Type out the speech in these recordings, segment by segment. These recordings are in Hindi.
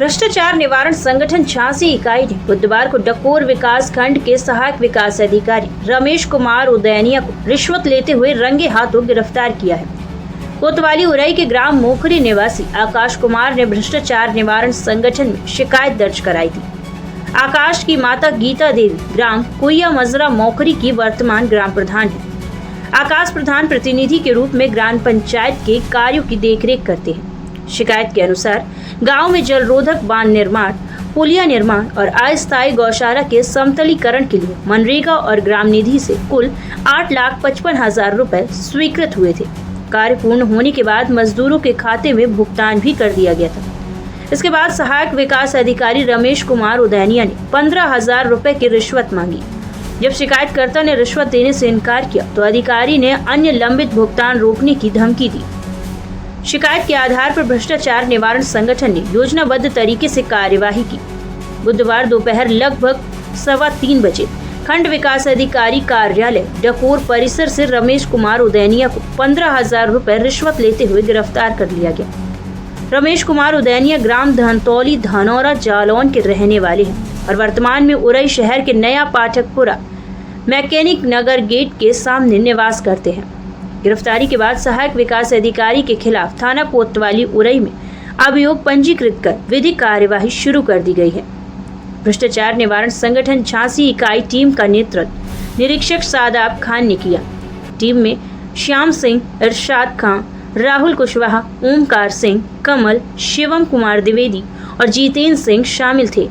भ्रष्टाचार निवारण संगठन झांसी इकाई ने बुधवार को डकोर विकास खंड के सहायक विकास अधिकारी रमेश कुमार उदैनिया को रिश्वत लेते हुए रंगे हाथों गिरफ्तार किया है। कोतवाली उरई के ग्राम मोखरी निवासी आकाश कुमार ने भ्रष्टाचार निवारण संगठन में शिकायत दर्ज कराई थी। आकाश की माता गीता देवी ग्राम कुइया मजरा मोखरी की वर्तमान ग्राम प्रधान है। आकाश प्रधान प्रतिनिधि के रूप में ग्राम पंचायत के कार्यों की देखरेख करते हैं। शिकायत के अनुसार गांव में जलरोधक बांध निर्माण, पुलिया निर्माण और अस्थायी गौशाला के समतलीकरण के लिए मनरेगा और ग्राम निधि से कुल 8,55,000 रुपए स्वीकृत हुए थे। कार्य पूर्ण होने के बाद मजदूरों के खाते में भुगतान भी कर दिया गया था। इसके बाद सहायक विकास अधिकारी रमेश कुमार उदैनिया ने 15,000 रुपए की रिश्वत मांगी। जब शिकायतकर्ता ने रिश्वत देने से इनकार किया तो अधिकारी ने अन्य लंबित भुगतान रोकने की धमकी दी। शिकायत के आधार पर भ्रष्टाचार निवारण संगठन ने योजनाबद्ध तरीके से कार्यवाही की। बुधवार दोपहर लगभग 2:15 बजे खंड विकास अधिकारी कार्यालय डकोर परिसर से रमेश कुमार उदैनिया को 15,000 रुपए रिश्वत लेते हुए गिरफ्तार कर लिया गया। रमेश कुमार उदैनिया ग्राम धनतौली धानौरा जालौन के रहने वाले हैं और वर्तमान में उरई शहर के नया पाठकपुरा मैकेनिक नगर गेट के सामने निवास करते हैं। गिरफ्तारी के बाद सहायक विकास अधिकारी के खिलाफ थाना कोतवाली उरई में अभियोग पंजीकृत कर विधिक कार्यवाही शुरू कर दी गई है। भ्रष्टाचार निवारण संगठन झांसी इकाई टीम का नेतृत्व निरीक्षक सादाब खान ने किया। टीम में श्याम सिंह, इरशाद खान, राहुल कुशवाहा, ओमकार सिंह, कमल, शिवम कुमार द्विवेदी और जितेंद्र सिंह शामिल थे।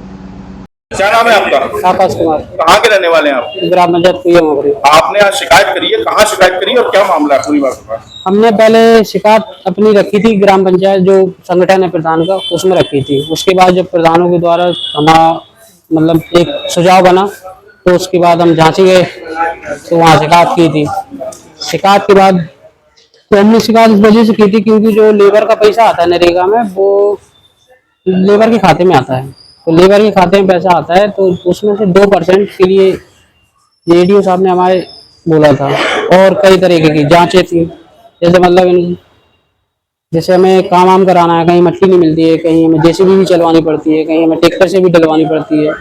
क्या नाम है आपका? आकाश कुमार। कहाँ के रहने वाले हैं आप? ग्राम पंचायत कुइया मोखरी। आपने आज शिकायत करी है, कहाँ शिकायत करी है और क्या मामला है पूरी बात? हमने पहले शिकायत अपनी रखी थी ग्राम पंचायत जो संगठन है प्रधान का, उसमें रखी थी। उसके बाद जब प्रधानों के द्वारा हमारा मतलब एक सुझाव बना तो उसके बाद हम झांसी गए तो वहाँ शिकायत की थी। शिकायत के बाद तो हमने शिकायत इस वजह से की थी क्योंकि जो लेबर का पैसा आता है नरेगा में वो लेबर के खाते में आता है। तो लेबर के खाते में पैसा आता है तो उसमें से 2% के लिए एडीओ साहब ने हमारे बोला था और कई तरीके की जांचें थी। जैसे मतलब जैसे हमें काम वाम कराना है, कहीं मट्टी नहीं मिलती है, कहीं हमें जेसीबी भी चलवानी पड़ती है, कहीं हमें ट्रैक्टर से भी डलवानी पड़ती है,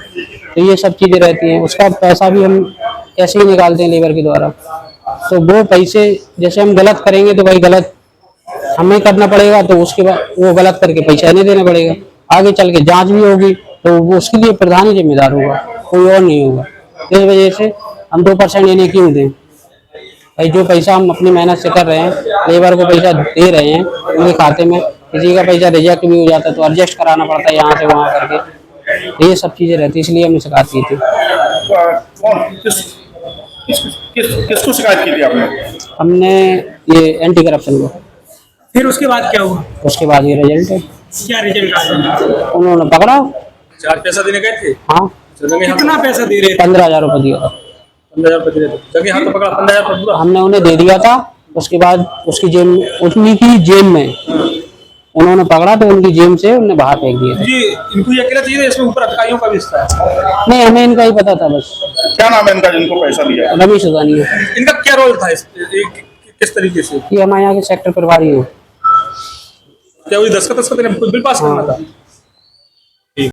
तो ये सब चीज़ें रहती हैं। उसका पैसा भी हम ऐसे ही निकालते हैं लेबर के द्वारा। तो वो पैसे जैसे हम गलत करेंगे तो भाई गलत हमें करना पड़ेगा, तो उसके बाद वो गलत करके पैसा नहीं देना पड़ेगा। आगे चल के जाँच भी होगी तो वो उसके लिए प्रधान ही जिम्मेदार होगा, कोई और नहीं होगा। इस वजह से हम 2% इन्हें क्यों दें भाई? जो पैसा हम अपनी मेहनत से कर रहे हैं, लेबर को पैसा दे रहे हैं उनके खाते में, किसी का पैसा रिजेक्ट भी हो जाता है तो एडजस्ट कराना पड़ता है यहाँ से वहाँ करके, ये सब चीज़ें रहती है। इसलिए हमने शिकायत की थी। किसको शिकायत की थी आपने? हमने ये एंटी करप्शन को। फिर उसके बाद क्या हुआ? उसके बाद ये रिजल्ट है। क्या रिजल्ट आया? उन्होंने पकड़ा। चार पैसा देने गए थे? हाँ। कितना पैसा दे रहे थे? 15,000 रुपये दिया था। 15,000 रुपये दे रहे थे। जगह हाथ तो पकड़ा 15,000 रुपये पूरा? हमने उन्हें दे दिया था। उसके बाद उसकी जेब उन्हीं की जेब में उन्होंने पकड़ा तो उनकी जेब से उन्होंने बाहर फेंक दिया। जी, इनको ये अकेला चाहिए, इसमें ऊपर अधिकारियों का भी हिस्सा है? नहीं, हमें इनका ही पता था बस। क्या नाम है इनका जिनको पैसा दिया? रमेश उदैनिया। इनका क्या रोल था किस तरीके से? ये हमारे यहाँ के सेक्टर प्रभारी हो। क्या वही दस्तखत बिल पास करना था?